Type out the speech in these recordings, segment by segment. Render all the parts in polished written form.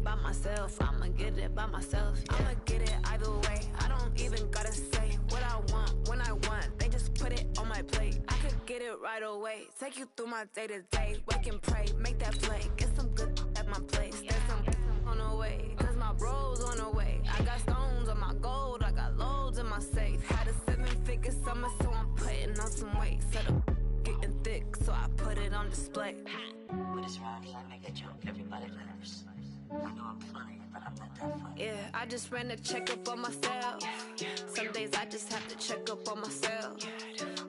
it by myself. I'ma get it by myself. Yeah. I'ma get it either way. I don't even gotta say what I want when I want. They just put it on my plate. I could get it right away. Take you through my day-to-day. Wake and pray, make that play. Get some good at my place. There's some on the way, cause my bro's on the way. I got stones on my gold, I got loads in my safe. Had a 7-figure summer, so I'm putting on some weight. Set up getting thick, so I put it on display. With this rhyme, I make a joke, everybody laughs. I know I'm funny, but I'm not that funny. Yeah, I just ran a checkup on myself. Some days I just have to check up on myself.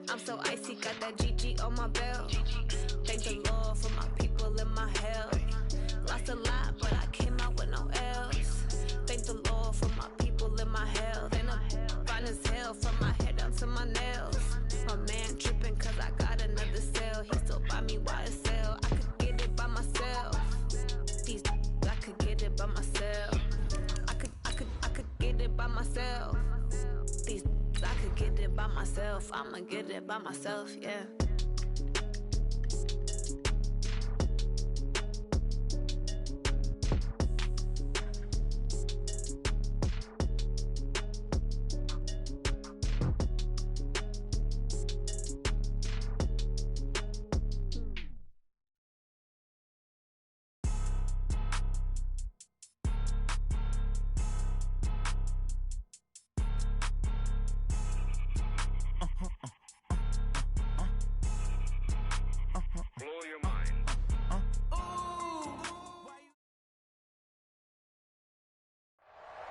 I'm so icy, got that GG on my belt. Thank the Lord for my people in my health. Lost a lot, but I came out with no else. Thank the Lord for my people in my health. And I'm fine as hell from my head down to my nails. My man tripping cause I got another cell. He still buy me YSL. I could get it by myself. These I could get it by myself. I could get it by myself. These I could get it by myself. I'ma get it by myself, yeah.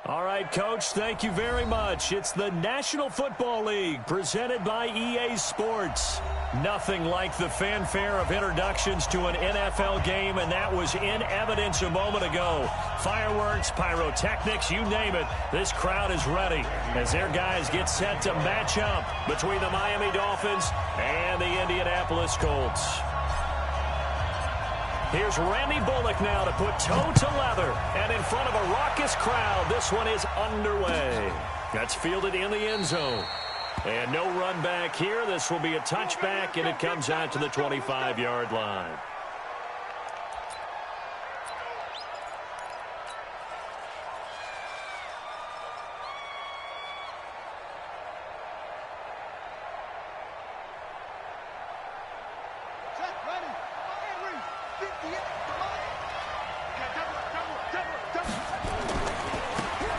All right, Coach, thank you very much. It's the National Football League presented by EA Sports. Nothing like the fanfare of introductions to an NFL game, and that was in evidence a moment ago. Fireworks, pyrotechnics, you name it. This crowd is ready as their guys get set to match up between the Miami Dolphins and the Indianapolis Colts. Here's Randy Bullock now to put toe to leather. And in front of a raucous crowd, this one is underway. That's fielded in the end zone. And no run back here. This will be a touchback, and it comes out to the 25-yard line.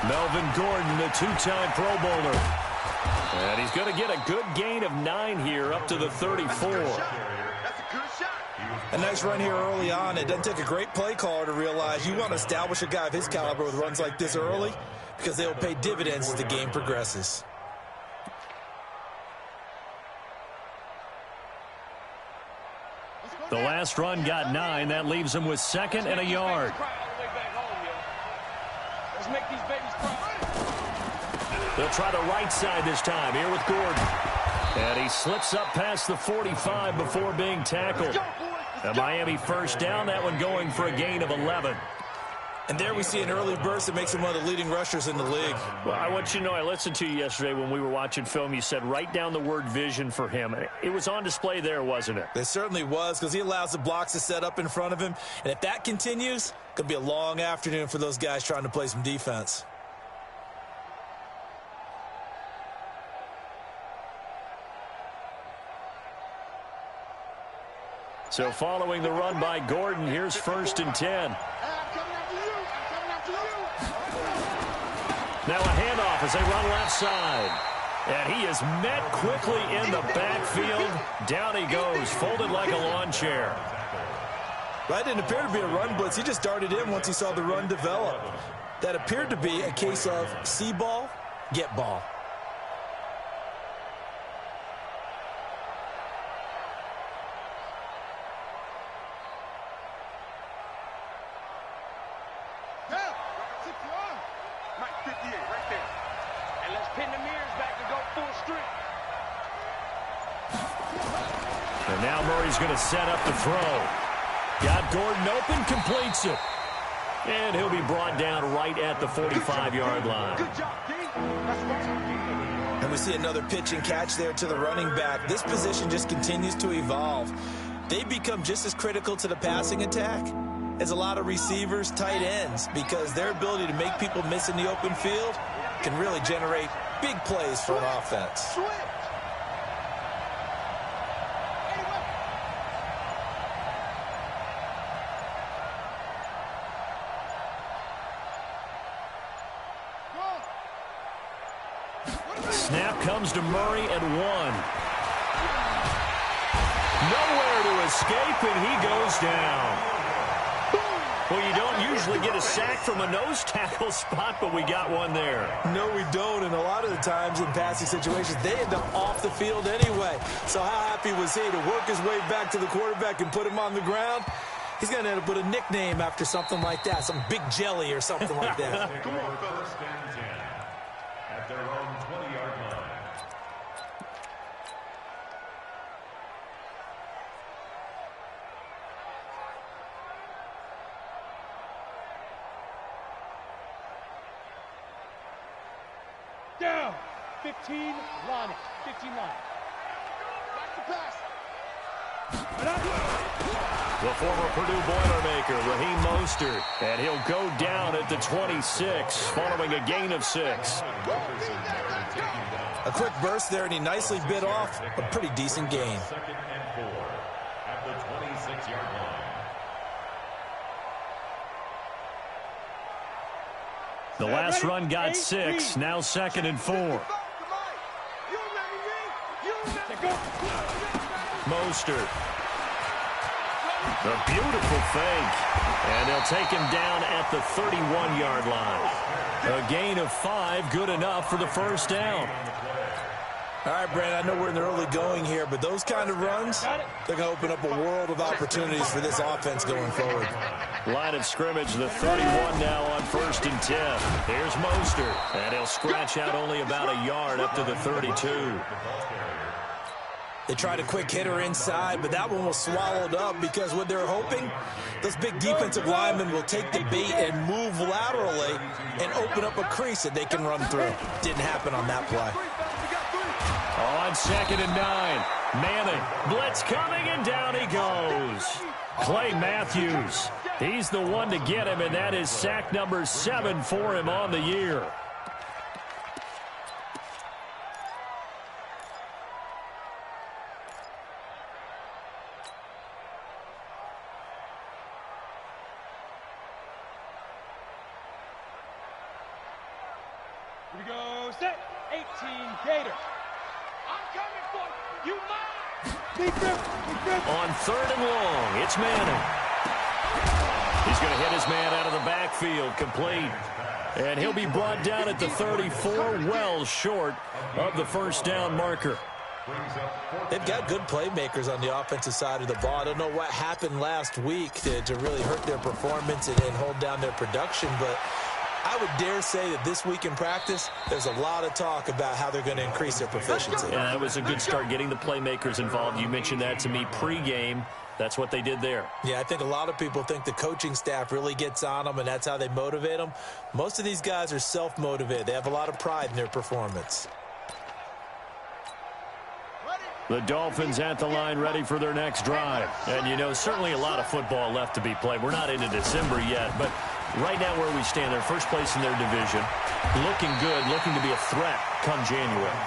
Melvin Gordon, the two-time Pro Bowler. And he's going to get a good gain of 9 here up to the 34. A nice run here early on. It doesn't take a great play caller to realize you want to establish a guy of his caliber with runs like this early because they will pay dividends as the game progresses. The last run got 9. That leaves him with 2nd and a yard. Let's make these babies cry. They'll try the right side this time here with Gordon. And he slips up past the 45 before being tackled. A Miami first down, that one going for a gain of 11. And there we see an early burst that makes him one of the leading rushers in the league. Well, I want you to know, I listened to you yesterday when we were watching film. You said write down the word vision for him. It was on display there, wasn't it? It certainly was, because he allows the blocks to set up in front of him. And if that continues, it could be a long afternoon for those guys trying to play some defense. So following the run by Gordon, here's 1st and 10. Now a handoff as they run left side. And he is met quickly in the backfield. Down he goes, folded like a lawn chair. That didn't appear to be a run blitz. He just darted in once he saw the run develop. That appeared to be a case of see ball, get ball. And now Murray's going to set up the throw. Got Gordon open, completes it. And he'll be brought down right at the 45-yard line. And we see another pitch and catch there to the running back. This position just continues to evolve. They become just as critical to the passing attack is a lot of receivers, tight ends, because their ability to make people miss in the open field can really generate big plays for an offense. Snap comes to Murray at 1. Nowhere to escape, and he goes down. Well, you don't usually get a sack from a nose tackle spot, but we got one there. No, we don't, and a lot of the times in passing situations, they end up off the field anyway. So how happy was he to work his way back to the quarterback and put him on the ground? He's going to end up with a nickname after something like that, some Big Jelly or something like that. Come on, fellas. At their own 20-yard line. Down. 15, line it. 15 line. Back to pass. The former Purdue Boilermaker, Raheem Mostert, and he'll go down at the 26 following a gain of 6. A quick burst there, and he nicely bit off a pretty decent gain. 2nd and 4 at the 26-yard line. The last run got 6, now 2nd and 4. Mostert. The beautiful fake. And they'll take him down at the 31-yard line. A gain of 5, good enough for the first down. All right, Brandon, I know we're in the early going here, but those kind of runs, they're going to open up a world of opportunities for this offense going forward. Line of scrimmage, the 31 now on 1st and 10. Here's Mostert, and he'll scratch out only about a yard up to the 32. They tried a quick hitter inside, but that one was swallowed up because what they're hoping, those big defensive linemen will take the bait and move laterally and open up a crease that they can run through. Didn't happen on that play. On 2nd and 9, Manning, blitz coming, and down he goes. Clay Matthews, he's the one to get him, and that is sack number 7 for him on the year. Here we go. Set. 18 Gator. I'm coming for you. Big grip. On 3rd and long, it's Manning. He's going to hit his man out of the backfield, complete. And he'll be brought down at the 34, well short of the first down marker. They've got good playmakers on the offensive side of the ball. I don't know what happened last week to really hurt their performance and hold down their production, but I would dare say that this week in practice, there's a lot of talk about how they're going to increase their proficiency. Yeah, that was a good start getting the playmakers involved. You mentioned that to me pregame. That's what they did there. Yeah, I think a lot of people think the coaching staff really gets on them, and that's how they motivate them. Most of these guys are self-motivated. They have a lot of pride in their performance. The Dolphins at the line ready for their next drive. And, you know, certainly a lot of football left to be played. We're not into December yet, but right now where we stand, they're first place in their division. Looking good, looking to be a threat come January.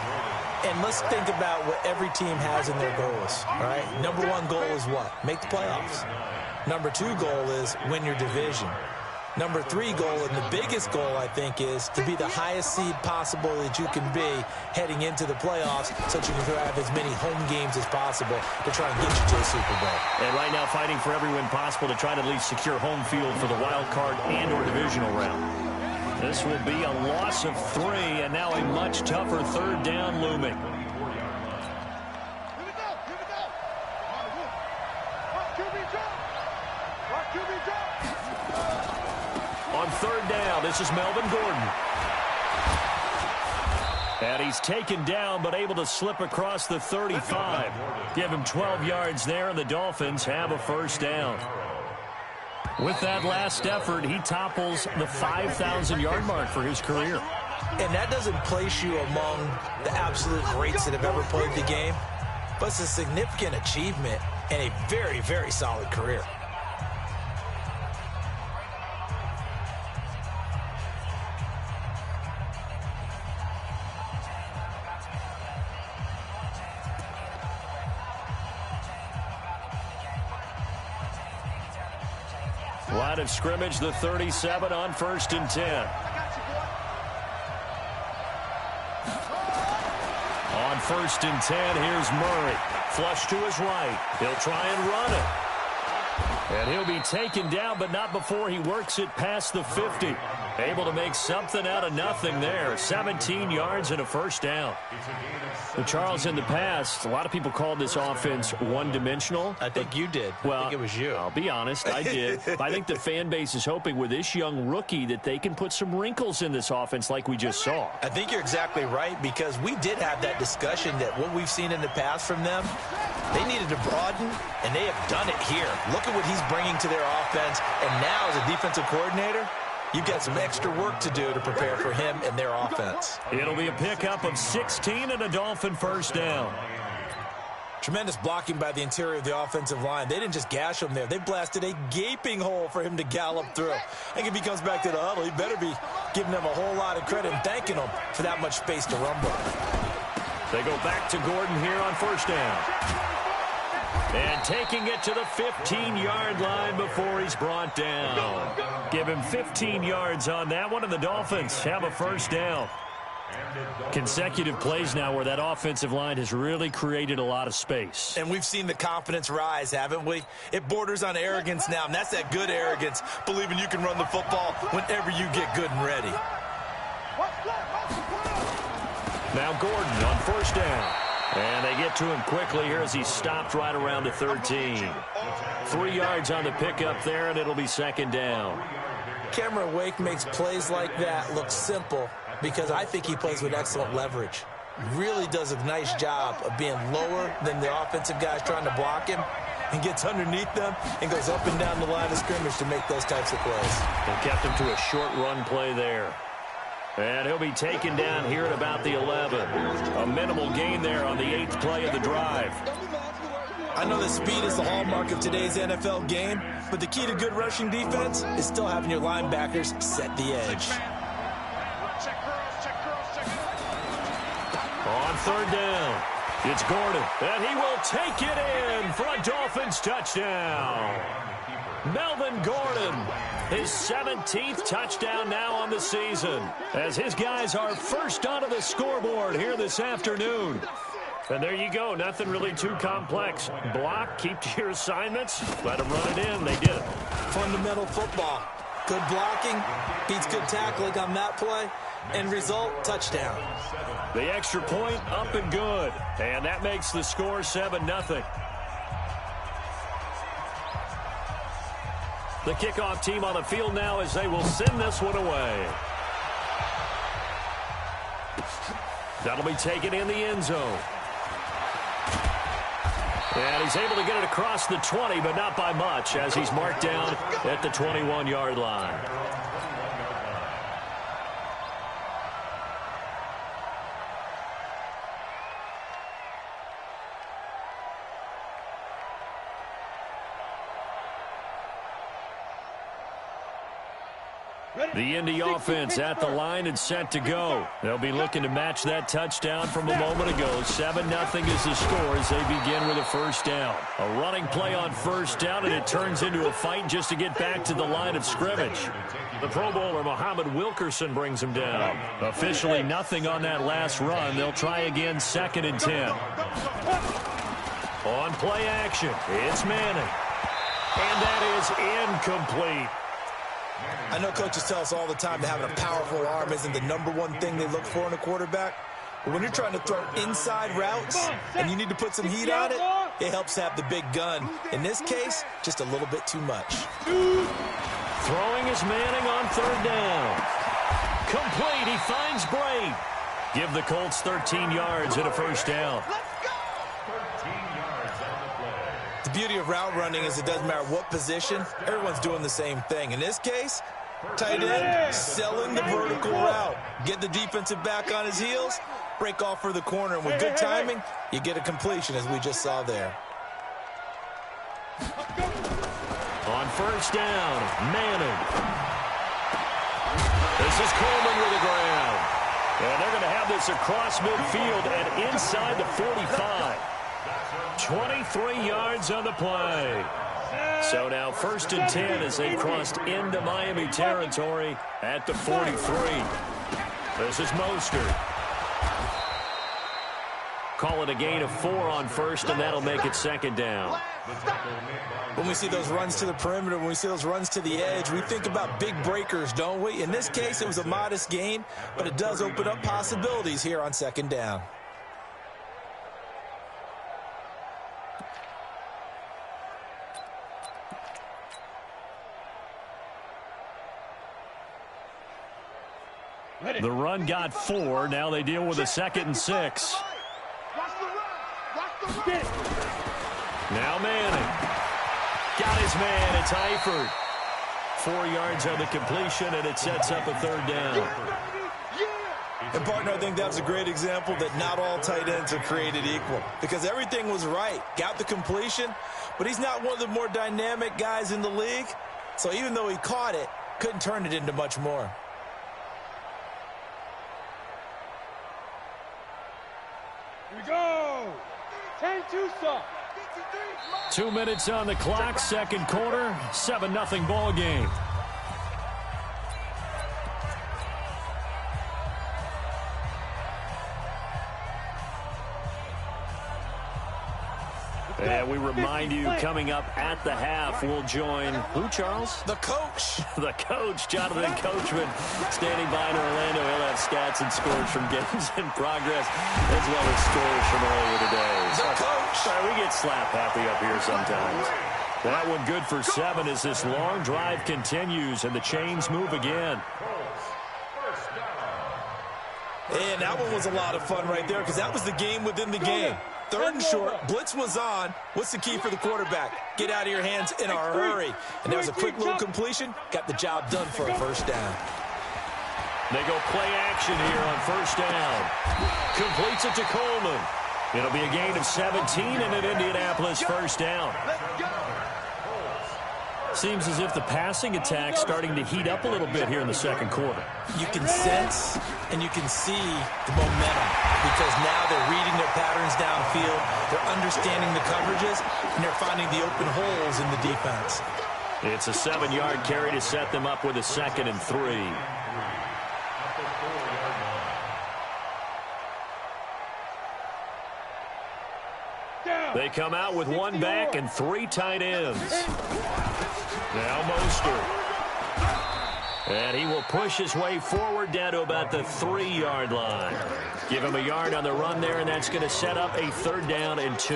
And let's think about what every team has in their goals, all right? Number 1 goal is what? Make the playoffs. Number 2 goal is win your division. Number 3 goal, and the biggest goal, I think, is to be the highest seed possible that you can be heading into the playoffs so that you can have as many home games as possible to try and get you to the Super Bowl. And right now fighting for every win possible to try to at least secure home field for the wild card and or divisional round. This will be a loss of 3, and now a much tougher 3rd down looming. On 3rd down, this is Melvin Gordon. And he's taken down, but able to slip across the 35. Give him 12 yards there, and the Dolphins have a first down. With that last effort, he topples the 5,000-yard mark for his career. And that doesn't place you among the absolute greats that have ever played the game, but it's a significant achievement and a very, very solid career. Line of scrimmage, the 37 on 1st and 10. On 1st and 10, here's Murray. Flush to his right. He'll try and run it. And he'll be taken down, but not before he works it past the 50. Able to make something out of nothing there. 17 yards and a first down. Well, Charles, in the past, a lot of people called this offense one-dimensional. I think you did. Well, I think it was you. I'll be honest, I did. I think the fan base is hoping with this young rookie that they can put some wrinkles in this offense like we just saw. I think you're exactly right, because we did have that discussion that what we've seen in the past from them, they needed to broaden, and they have done it here. Look at what he's bringing to their offense, and now as a defensive coordinator, you've got some extra work to do to prepare for him and their offense. It'll be a pickup of 16 and a Dolphin first down. Tremendous blocking by the interior of the offensive line. They didn't just gash him there. They blasted a gaping hole for him to gallop through. I think if he comes back to the huddle, he better be giving them a whole lot of credit and thanking them for that much space to rumble. They go back to Gordon here on first down. And taking it to the 15-yard line before he's brought down. Give him 15 yards on that one, and the Dolphins have a first down. Consecutive plays now where that offensive line has really created a lot of space. And we've seen the confidence rise, haven't we? It borders on arrogance now, and that's that good arrogance, believing you can run the football whenever you get good and ready. Now Gordon on first down. And they get to him quickly here as he stopped right around the 13. 3 yards on the pickup there, and it'll be second down. Cameron Wake makes plays like that look simple because I think he plays with excellent leverage. Really does a nice job of being lower than the offensive guys trying to block him and gets underneath them and goes up and down the line of scrimmage to make those types of plays. They kept him to a short run play there. And he'll be taken down here at about the 11. A minimal gain there on the 8th play of the drive. I know that speed is the hallmark of today's NFL game, but the key to good rushing defense is still having your linebackers set the edge. On third down, it's Gordon, and he will take it in for a Dolphins touchdown. Melvin Gordon, his 17th touchdown now on the season, as his guys are first onto the scoreboard here this afternoon. And there you go, nothing really too complex. Block, keep to your assignments, let them run it in. They did it. Fundamental football. Good blocking, beats good tackling on that play, end result, touchdown. The extra point up and good, and that makes the score 7-0. The kickoff team on the field now as they will send this one away. That'll be taken in the end zone. And he's able to get it across the 20, but not by much, as he's marked down at the 21-yard line. The Indy offense at the line and set to go. They'll be looking to match that touchdown from a moment ago. 7-0 is the score as they begin with a first down. A running play on first down, and it turns into a fight just to get back to the line of scrimmage. The Pro Bowler, Muhammad Wilkerson, brings him down. Officially nothing on that last run. They'll try again 2nd and 10. On play action, it's Manning. And that is incomplete. I know coaches tell us all the time that having a powerful arm isn't the #1 thing they look for in a quarterback. But when you're trying to throw inside routes and you need to put some heat on it, it helps have the big gun. In this case, just a little bit too much. Throwing is Manning on third down. Complete, he finds Bray. Give the Colts 13 yards and a first down. The beauty of route running is it doesn't matter what position, everyone's doing the same thing. In this case, tight end, selling the vertical route. Get the defensive back on his heels, break off for the corner, and with good timing, you get a completion as we just saw there. On first down, Manning. This is Coleman with the ground. And they're going to have this across midfield and inside the 45. 23 yards on the play. So now 1st and 10 as they crossed into Miami territory at the 43. This is Mostert. Call it a gain of 4 on 1st, and that'll make it 2nd down. When we see those runs to the perimeter, when we see those runs to the edge, we think about big breakers, don't we? In this case, it was a modest gain, but it does open up possibilities here on 2nd down. The run got 4. Now they deal with a 2nd and 6. Now Manning. Got his man. It's Eifert. 4 yards on the completion, and it sets up a 3rd down. And, partner, I think that was a great example that not all tight ends are created equal, because everything was right. Got the completion, but he's not one of the more dynamic guys in the league. So even though he caught it, couldn't turn it into much more. Here we go. 10-2 stop. 2 minutes on the clock, 2nd quarter, 7-0 ball game. And we remind you, coming up at the half, we'll join who, Charles? The coach. The coach, Jonathan Coachman, standing by in Orlando. He'll have stats and scores from games in progress, as well as scores from earlier today. The coach. Sorry, we get slap happy up here sometimes. That one good for 7 as this long drive continues, and the chains move again. And that one was a lot of fun right there, because that was the game within the game. 3rd and short, blitz was on. What's the key for the quarterback? Get out of your hands in a hurry. And there was a quick little completion. Got the job done for a 1st down. They go play action here on 1st down. Completes it to Coleman. It'll be a gain of 17 and an Indianapolis 1st down. Seems as if the passing attack's starting to heat up a little bit here in the 2nd quarter. You can sense and you can see the momentum, because now they're reading their patterns downfield, they're understanding the coverages, and they're finding the open holes in the defense. It's a 7-yard carry to set them up with a 2nd and 3. They come out with 1 back and 3 tight ends. Now Mostert. And he will push his way forward down to about the 3-yard line. Give him a yard on the run there, and that's going to set up a 3rd down and 2.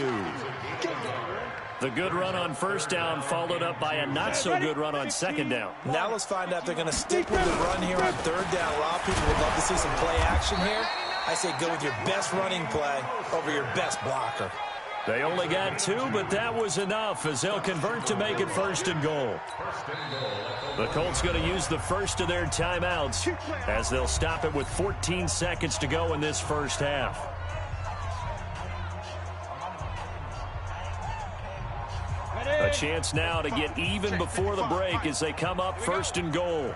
The good run on 1st down followed up by a not-so-good run on 2nd down. Now let's find out if they're going to stick with the run here on 3rd down. A lot of people would love to see some play action here. I say go with your best running play over your best blocker. They only got 2, but that was enough as they'll convert to make it 1st and goal. The Colts going to use the first of their timeouts as they'll stop it with 14 seconds to go in this 1st half. A chance now to get even before the break as they come up 1st and goal.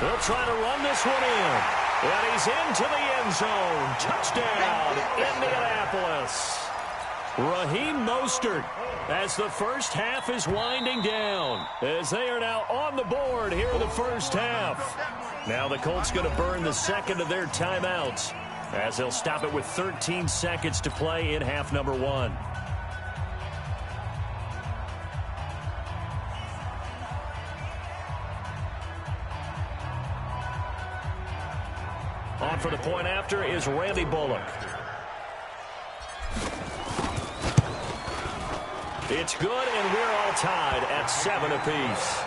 They'll try to run this one in. And he's into the end zone. Touchdown, Indianapolis. Raheem Mostert as the 1st half is winding down, as they are now on the board here in the 1st half. Now the Colts going to burn the 2nd of their timeouts as they'll stop it with 13 seconds to play in half number 1. On for the point after is Randy Bullock. It's good, and we're all tied at 7 apiece.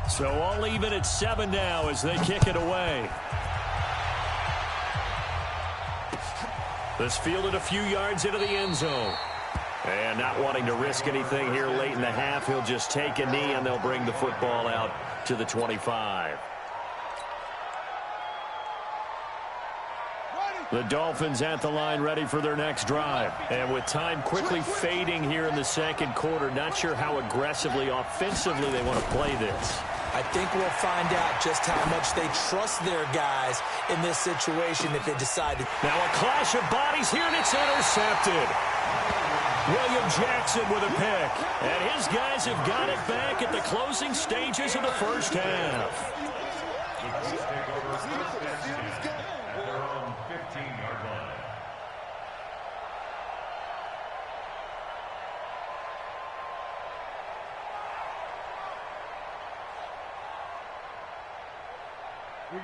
So all even at 7 now as they kick it away. This fielded a few yards into the end zone. And not wanting to risk anything here late in the half, he'll just take a knee and they'll bring the football out to the 25. The Dolphins at the line ready for their next drive. And with time quickly fading here in the second quarter, not sure how aggressively, offensively they want to play this. I think we'll find out just how much they trust their guys in this situation if they decide to. Now a clash of bodies here, and it's intercepted. William Jackson with a pick. And his guys have got it back at the closing stages of the first half. At their own 15-yard line.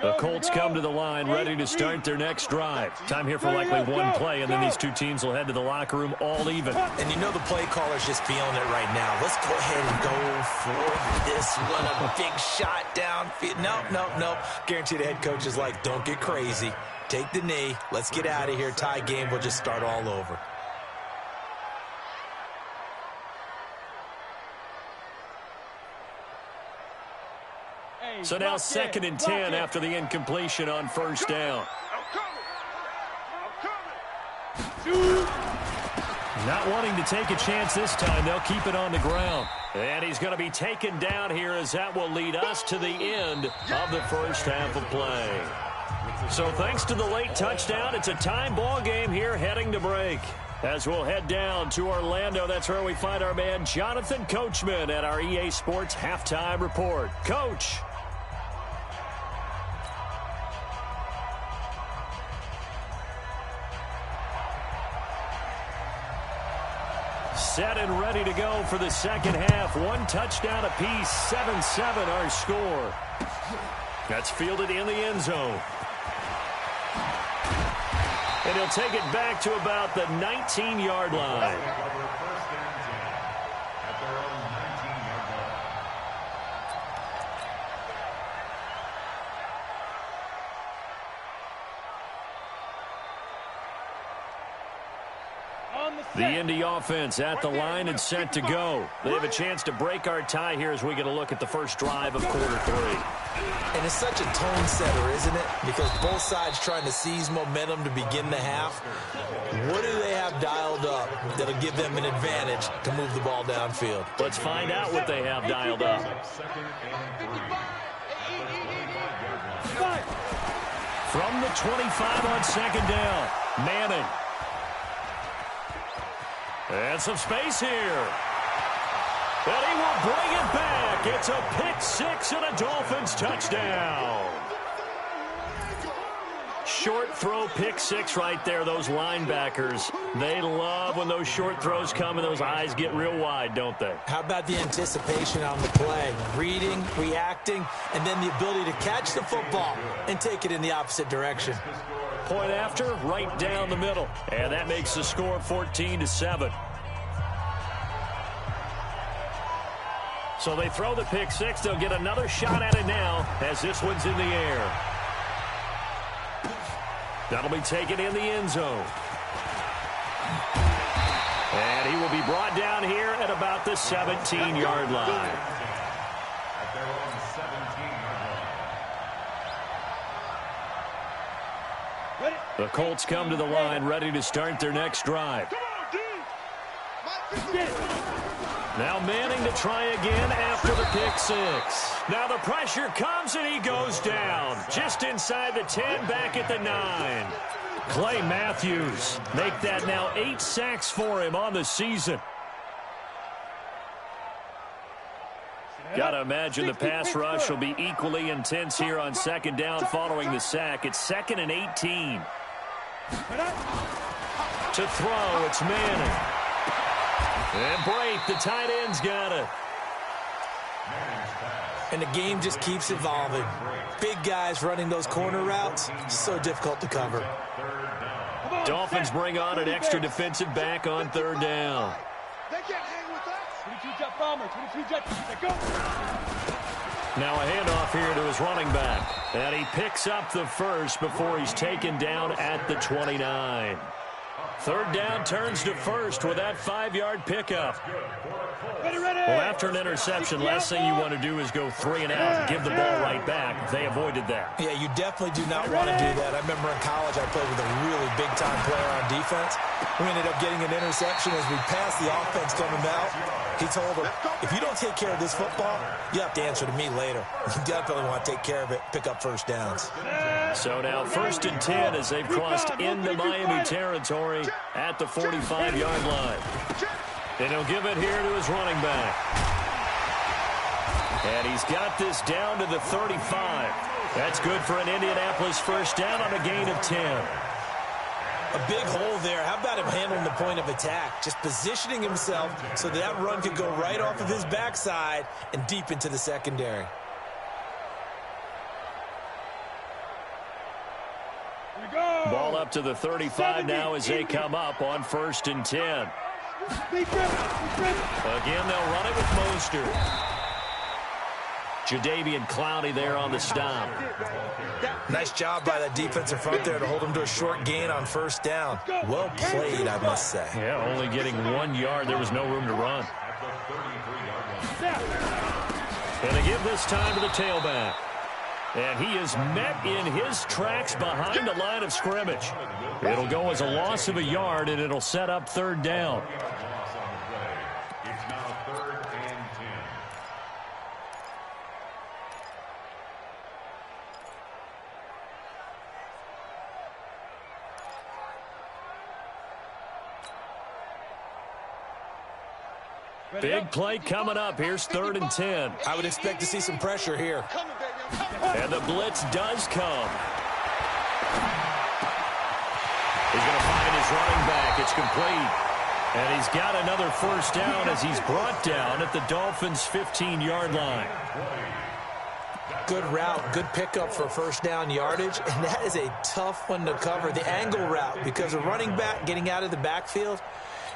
The Colts come to the line ready to start their next drive. Time here for likely one play, and then these two teams will head to the locker room all even. And you know the play caller's just feeling it right now. Let's go ahead and go for this one. A big shot downfield. Nope. Guaranteed the head coach is like, don't get crazy. Take the knee. Let's get out of here. Tie game. We'll just start all over. So now 2nd and 10 after the incompletion on first down. Not wanting to take a chance this time. They'll keep it on the ground. And he's going to be taken down here as that will lead us to the end of the first half of play. So thanks to the late touchdown, it's a time ball game here heading to break. As we'll head down to Orlando, that's where we find our man Jonathan Coachman at our EA Sports Halftime Report. Coach. Set and ready to go for the second half. One touchdown apiece, 7-7 our score. That's fielded in the end zone. And he'll take it back to about the 19-yard line. The Indy offense at the line and set to go. They have a chance to break our tie here as we get a look at the first drive of quarter three. And it's such a tone setter, isn't it? Because both sides trying to seize momentum to begin the half. What do they have dialed up that'll give them an advantage to move the ball downfield? Let's find out what they have dialed up. From the 25 on second down, Madden. And some space here. And he will bring it back. It's a pick six and a Dolphins touchdown. Short throw pick six right there. Those linebackers, they love when those short throws come and those eyes get real wide, don't they? How about the anticipation on the play? Reading, reacting, and then the ability to catch the football and take it in the opposite direction. Point after, right down the middle. And that makes the score 14-7. So they throw the pick six. They'll get another shot at it now as this one's in the air. That'll be taken in the end zone. And he will be brought down here at about the 17-yard line. At their own 17-yard line. The Colts come to the line ready to start their next drive. Now Manning to try again after the pick six. Now the pressure comes and he goes down. Just inside the 10, back at the 9. Clay Matthews make that now 8 sacks for him on the season. Got to imagine the pass rush will be equally intense here on second down following the sack. It's 2nd and 18. To throw, it's Manning. And Brate, the tight end's got it. And the game just keeps evolving. Big guys running those corner routes, so difficult to cover. Dolphins bring on an extra defensive back on third down. They can't hang with us. 22 jet bomber, 22 jet. Go. Now a handoff here to his running back. And he picks up the first before he's taken down at the 29. Third down turns to first with that 5-yard pickup. Well, after an interception, last thing you want to do is go 3 and out and give the ball right back. They avoided that. Yeah, you definitely do not want to do that. I remember in college I played with a really big-time player on defense. We ended up getting an interception as we passed the offense coming out. He told him, if you don't take care of this football, you have to answer to me later. You definitely want to take care of it, pick up first downs. So now 1st and 10 as they've crossed into Miami territory at the 45-yard line. And he'll give it here to his running back. And he's got this down to the 35. That's good for an Indianapolis first down on a gain of 10. A big hole there. How about him handling the point of attack? Just positioning himself so that run could go right off of his backside and deep into the secondary. Ball up to the 35 now as they come up on 1st and 10. Again, they'll run it with Mostert. Jadeveon Clowney there on the stop. Nice job by that defensive front there to hold him to a short gain on 1st down. Well played, I must say. Yeah, only getting 1 yard. There was no room to run. And they give this time to the tailback. And he is met in his tracks behind the line of scrimmage. It'll go as a loss of a yard, and it'll set up 3rd down. It's now 3rd and 10. Big play coming up. Here's 3rd and 10. I would expect to see some pressure here. And the blitz does come. He's going to find his running back. It's complete. And he's got another first down as he's brought down at the Dolphins' 15-yard line. Good route, good pickup for first down yardage, and that is a tough one to cover, the angle route, because a running back getting out of the backfield,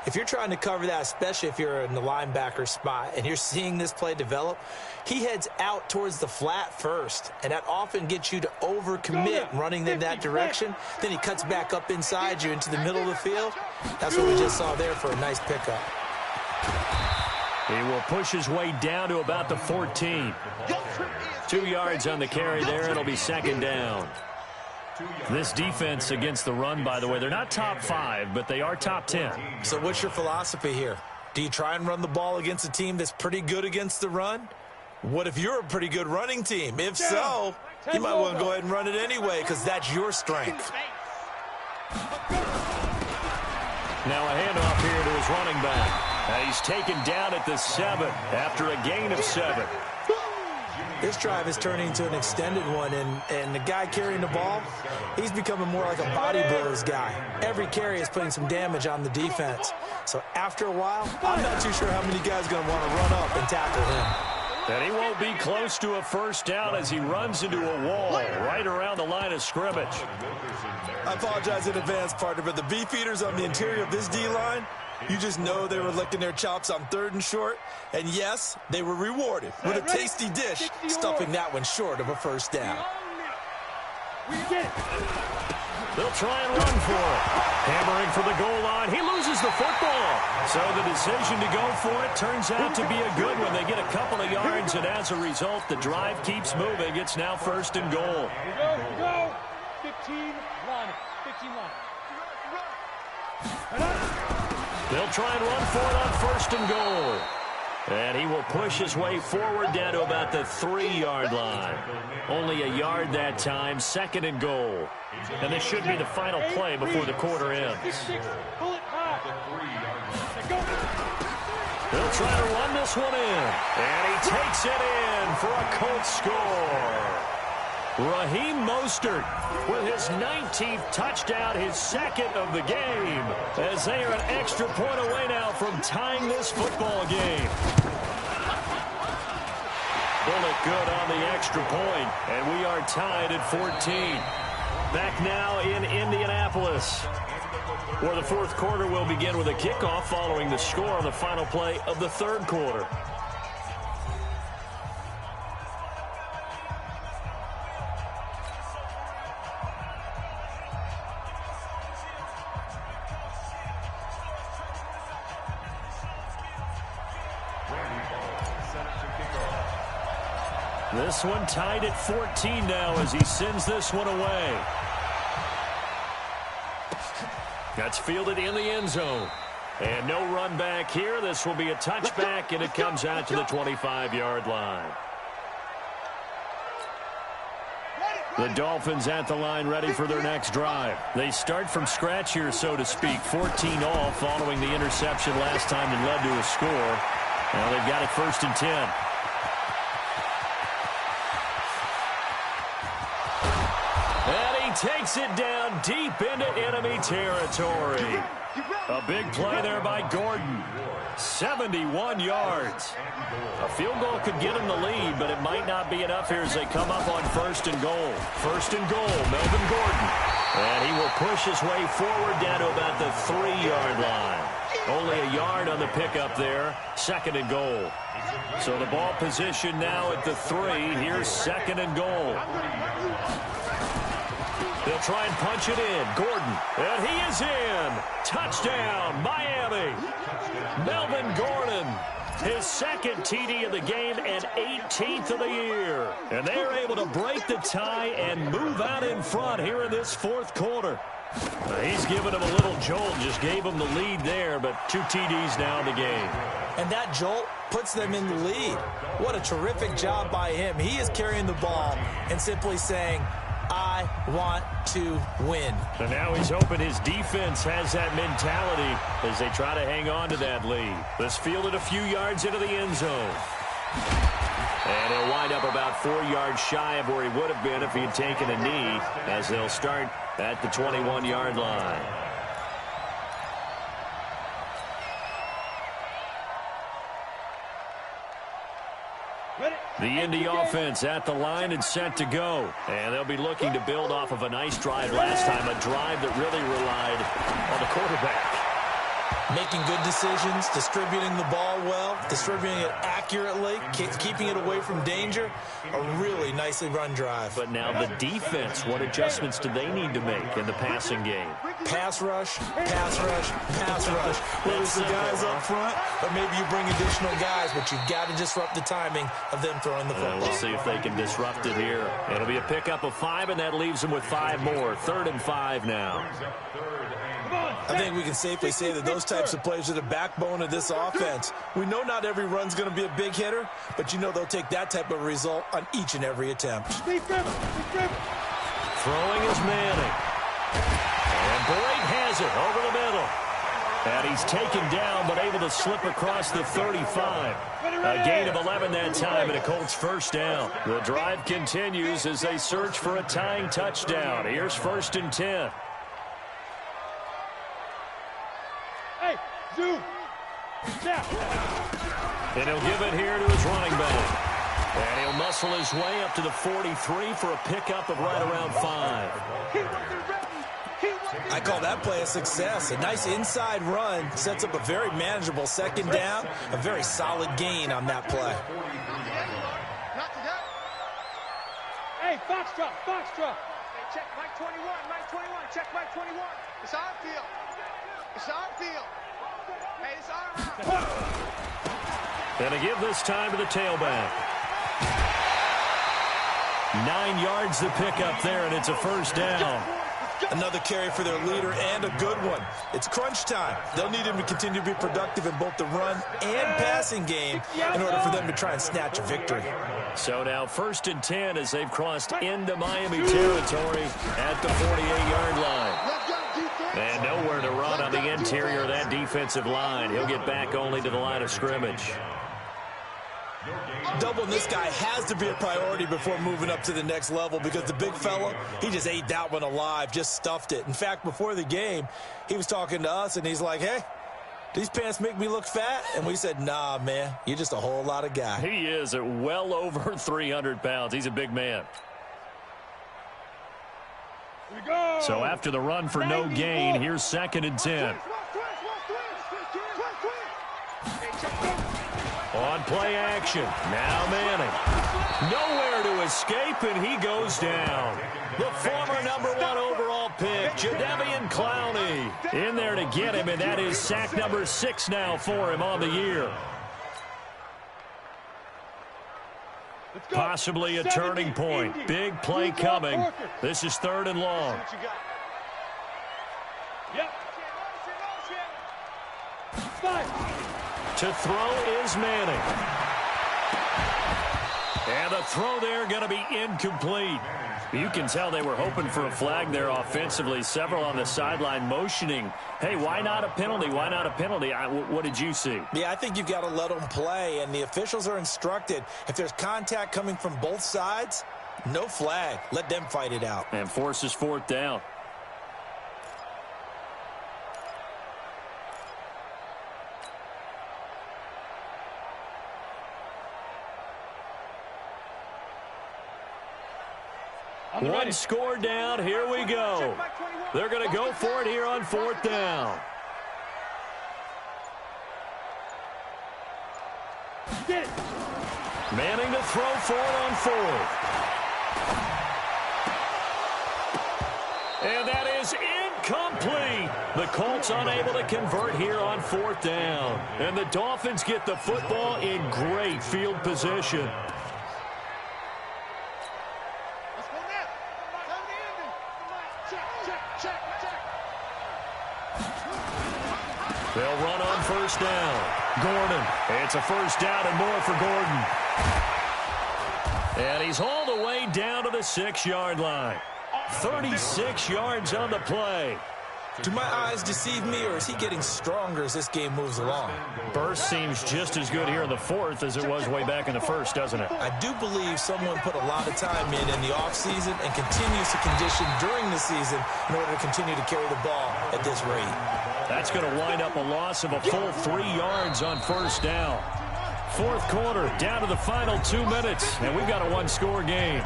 if you're trying to cover that, especially if you're in the linebacker spot and you're seeing this play develop, he heads out towards the flat first, and that often gets you to overcommit running in that direction. Then he cuts back up inside you into the middle of the field. That's what we just saw there for a nice pickup. He will push his way down to about the 14. 2 yards on the carry there. It'll be 2nd down. This defense against the run, by the way, they're not top 5, but they are top 10. So what's your philosophy here? Do you try and run the ball against a team that's pretty good against the run? What if you're a pretty good running team? If so, you might want to go ahead and run it anyway because that's your strength. Now a handoff here to his running back. And he's taken down at the 7 after a gain of 7. This drive is turning into an extended one, and the guy carrying the ball, he's becoming more like a body blows guy. Every carry is putting some damage on the defense. So after a while, I'm not too sure how many guys are going to want to run up and tackle him. And he won't be close to a first down as he runs into a wall right around the line of scrimmage. I apologize in advance, partner, but the beefeaters on the interior of this D-line, you just know they were licking their chops on 3rd and short. And yes, they were rewarded with a tasty dish, stuffing that one short of a first down. They'll try and run for it. Hammering for the goal line. He loses the football. So the decision to go for it turns out to be a good one. They get a couple of yards, and as a result, the drive keeps moving. It's now 1st and goal. Here we go. 15 line. 15 line. They'll try and run for it on 1st and goal. And he will push his way forward down to about the 3-yard line. Only a yard that time, 2nd and goal. And this should be the final play before the quarter ends. They'll try to run this one in. And he takes it in for a Colts score. Raheem Mostert with his 19th touchdown, his 2nd of the game, as they are an extra point away now from tying this football game. Bullet good on the extra point, and we are tied at 14. Back now in Indianapolis, where the 4th quarter will begin with a kickoff following the score on the final play of the 3rd quarter. This one tied at 14 now as he sends this one away. That's fielded in the end zone. And no run back here. This will be a touchback, and it comes out to the 25-yard line. The Dolphins at the line ready for their next drive. They start from scratch here, so to speak. 14 all following the interception last time that led to a score. Now they've got it 1st and 10. And he takes it down deep into enemy territory. A big play there by Gordon. 71 yards. A field goal could get him the lead, but it might not be enough here as they come up on 1st and goal. 1st and goal, Melvin Gordon. And he will push his way forward down to about the 3-yard line. Only a yard on the pickup there. 2nd and goal. So the ball position now at the 3. Here's 2nd and goal. They'll try and punch it in. Gordon. And he is in. Touchdown, Miami. Melvin Gordon. His 2nd TD of the game and 18th of the year. And they're able to break the tie and move out in front here in this 4th quarter. He's given him a little jolt. Just gave him the lead there, but 2 TDs now in the game. And that jolt puts them in the lead. What a terrific job by him. He is carrying the ball and simply saying, I want to win. And now he's hoping his defense has that mentality as they try to hang on to that lead. This fielded a few yards into the end zone. And he'll wind up about 4 yards shy of where he would have been if he had taken a knee, as they'll start at the 21-yard line. The Indy offense at the line and set to go. And they'll be looking to build off of a nice drive last time, a drive that really relied on the quarterback. Making good decisions, distributing the ball well, distributing it accurately, keeping it away from danger. A really nicely run drive. But now the defense, what adjustments do they need to make in the passing game? Pass rush, pass rush, pass rush. Whether it's the guys up front or maybe you bring additional guys, but you've got to disrupt the timing of them throwing the football. We'll see if they can disrupt it here. It'll be a pickup of 5, and that leaves them with 5 more. 3rd and 5 now. I think we can safely say that those types of plays are the backbone of this offense. We know not every run's going to be a big hitter, but you know they'll take that type of result on each and every attempt. Throwing is Manning. And Brate has it over the middle. And he's taken down, but able to slip across the 35. A gain of 11 that time, and a Colts 1st down. The drive continues as they search for a tying touchdown. Here's 1st and 10. And he'll give it here to his running back. And he'll muscle his way up to the 43 for a pickup of right around 5. I call that play a success. A nice inside run sets up a very manageable 2nd down. A very solid gain on that play. Hey, Foxtrot, Foxtrot. Hey, check Mike 21, Mike 21, check Mike 21. It's our field. It's our field. Hey, it's our round. And to give this time to the tailback. 9 yards the pickup there, and it's a 1st down. Another carry for their leader, and a good one. It's crunch time. They'll need him to continue to be productive in both the run and passing game in order for them to try and snatch a victory. So now 1st and 10 as they've crossed into Miami territory at the 48-yard line. And nowhere to run on the interior of that defensive line. He'll get back only to the line of scrimmage. Doubling this guy has to be a priority before moving up to the next level, because the big fella, he just ate that one alive, just stuffed it. In fact, before the game, he was talking to us, and he's like, hey, these pants make me look fat? And we said, nah, man, you're just a whole lot of guy. He is at well over 300 pounds. He's a big man. So after the run for no gain, here's 2nd and 10. On play action. Now Manning. Nowhere to escape, and he goes down. The former #1 overall pick, Jadeveon Clowney, in there to get him, and that is sack number 6 now for him on the year. Possibly a turning point. Big play coming. This is 3rd and long. To throw is Manning. And the throw there going to be incomplete. You can tell they were hoping for a flag there offensively. Several on the sideline motioning, hey, why not a penalty? Why not a penalty? What did you see? Yeah, I think you've got to let them play, and the officials are instructed. If there's contact coming from both sides, no flag. Let them fight it out. And forces 4th down. One score down. Here we go. They're going to go for it here on 4th down. Manning to throw for it on 4th. And that is incomplete. The Colts unable to convert here on 4th down. And the Dolphins get the football in great field position. They'll run on 1st down. Gordon. It's a 1st down and more for Gordon. And he's hauled the way down to the 6-yard line. 36 yards on the play. Do my eyes deceive me, or is he getting stronger as this game moves along? Burst seems just as good here in the 4th as it was way back in the 1st, doesn't it? I do believe someone put a lot of time in the offseason and continues to condition during the season in order to continue to carry the ball at this rate. That's going to wind up a loss of a full 3 yards on 1st down. 4th quarter, down to the final 2 minutes, and we've got a 1-score game.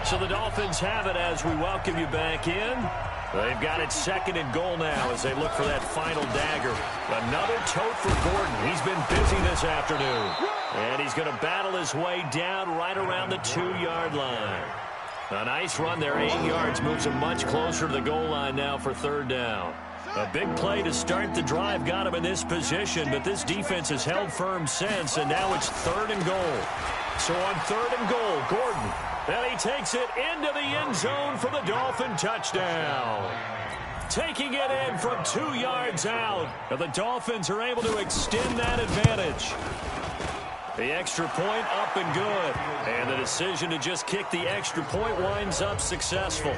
So the Dolphins have it as we welcome you back in. They've got it 2nd and goal now as they look for that final dagger. Another tote for Gordon. He's been busy this afternoon. And he's going to battle his way down right around the 2-yard line. A nice run there, 8 yards, moves him much closer to the goal line now for 3rd down. A big play to start the drive got him in this position, but this defense has held firm since, and now it's 3rd and goal. So on 3rd and goal, Gordon, and he takes it into the end zone for the Dolphin touchdown. Taking it in from 2 yards out, and the Dolphins are able to extend that advantage. The extra point up and good, and the decision to just kick the extra point winds up successful.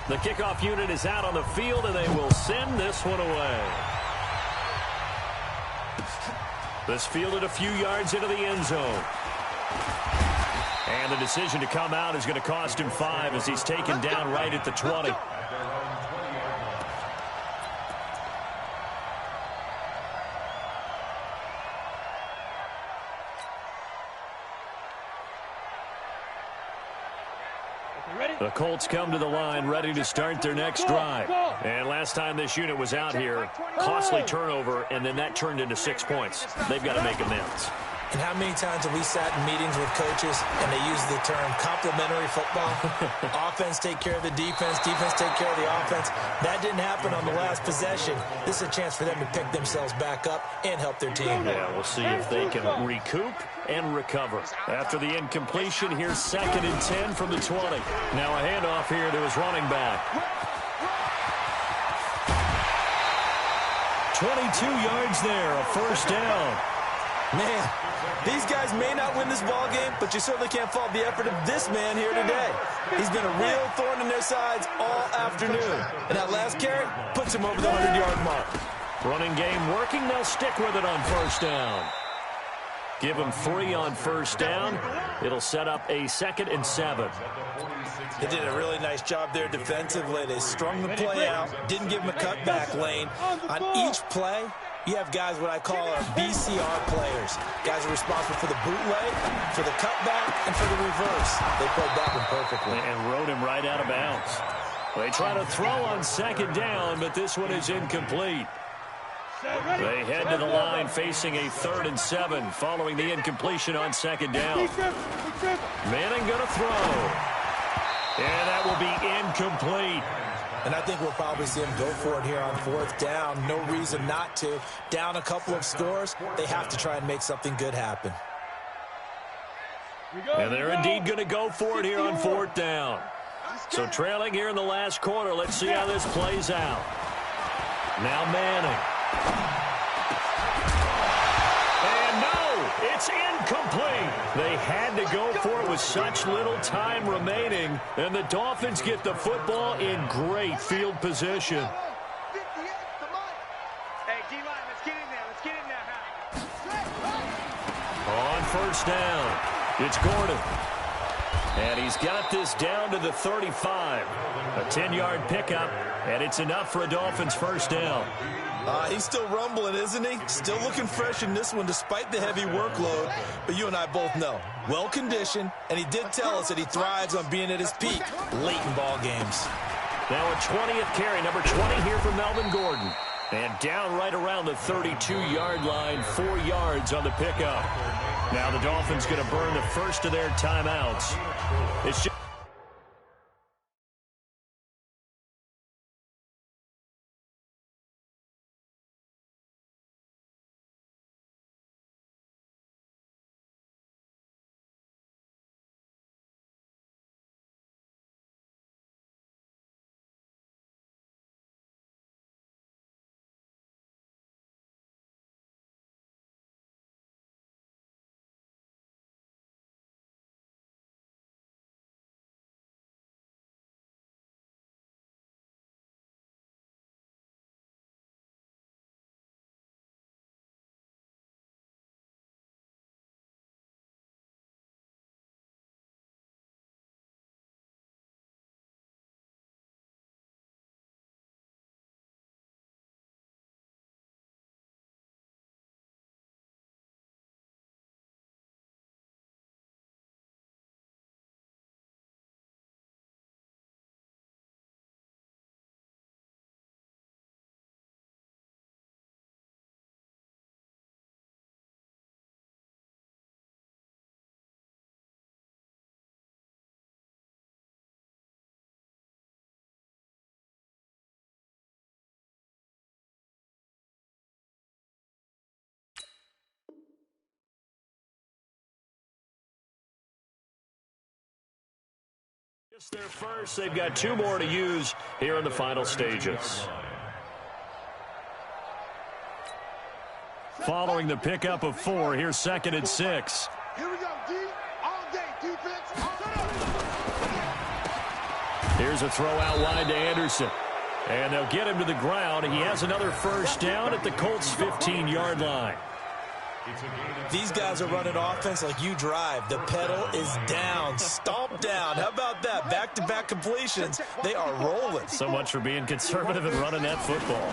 The kickoff unit is out on the field, and they will send this one away. This fielded a few yards into the end zone. And the decision to come out is going to cost him 5 as he's taken down right at the 20. The Colts come to the line ready to start their next drive. And last time this unit was out here, costly turnover, and then that turned into 6 points. They've got to make amends. And how many times have we sat in meetings with coaches and they use the term complementary football? Offense take care of the defense, defense take care of the offense. That didn't happen on the last possession. This is a chance for them to pick themselves back up and help their team. Yeah, we'll see if they can recoup and recover. After the incompletion, here's 2nd and 10 from the 20. Now a handoff here to his running back. 22 yards there, a 1st down. Man, these guys may not win this ball game, but you certainly can't fault the effort of this man here today. He's been a real thorn in their sides all afternoon. And that last carry puts him over the 100-yard mark. Running game working. They'll stick with it on 1st down. Give them 3 on 1st down. It'll set up a 2nd and 7. They did a really nice job there defensively. They strung the play out, didn't give him a cutback lane. On each play, you have guys what I call our BCR players. Guys are responsible for the bootleg, for the cutback, and for the reverse. They played that one perfectly. And rode him right out of bounds. They try to throw on 2nd down, but this one is incomplete. They head to the line facing a 3rd and 7 following the incompletion on 2nd down. Manning going to throw. And that will be incomplete. And I think we'll probably see them go for it here on 4th down. No reason not to. Down a couple of scores, they have to try and make something good happen. And they're indeed going to go for it here on 4th down. So trailing here in the last quarter. Let's see how this plays out. Now Manning. And no, it's incomplete. They had to go for it with such little time remaining. And the Dolphins get the football in great field position. Hey, D-line, let's get in there. Let's get in there. On 1st down, it's Gordon. And he's got this down to the 35. A 10-yard pickup, and it's enough for a Dolphins 1st down. He's still rumbling, isn't he? Still looking fresh in this one despite the heavy workload. But you and I both know, well-conditioned, and he did tell us that he thrives on being at his peak late in ball games. Now a 20th carry, number 20 here for Melvin Gordon. And down right around the 32-yard line, 4 yards on the pickup. Now the Dolphins going to burn the first of their timeouts. It's just their first. They've got 2 more to use here in the final stages. Following the pickup of 4, here's 2nd and 6. Here we go, D. All day, defense. Here's a throw out wide to Anderson. And they'll get him to the ground. He has another 1st down at the Colts' 15-yard line. These guys are running offense like you drive. The pedal is down, stomp down. How about that? Back-to-back completions. They are rolling. So much for being conservative and running that football.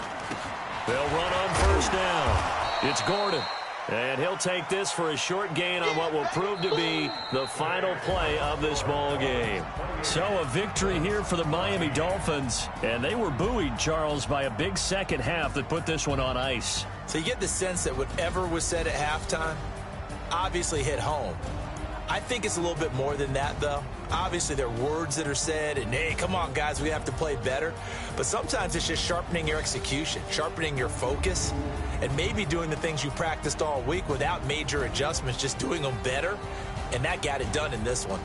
They'll run on 1st down. It's Gordon. And he'll take this for a short gain on what will prove to be the final play of this ball game. So a victory here for the Miami Dolphins. And they were buoyed, Charles, by a big second half that put this one on ice. So you get the sense that whatever was said at halftime obviously hit home. I think it's a little bit more than that, though. Obviously, there are words that are said, and, hey, come on, guys, we have to play better. But sometimes it's just sharpening your execution, sharpening your focus, and maybe doing the things you practiced all week without major adjustments, just doing them better. And that got it done in this one.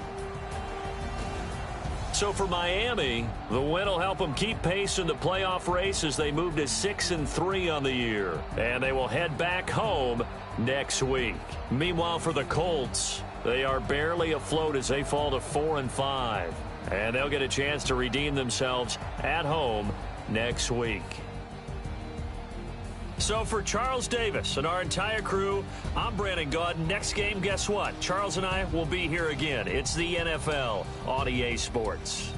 So for Miami, the win will help them keep pace in the playoff race as they move to 6-3 on the year. And they will head back home next week. Meanwhile, for the Colts, they are barely afloat as they fall to 4-5. And they'll get a chance to redeem themselves at home next week. So for Charles Davis and our entire crew, I'm Brandon Gaudin. Next game, guess what? Charles and I will be here again. It's the NFL on EA Sports.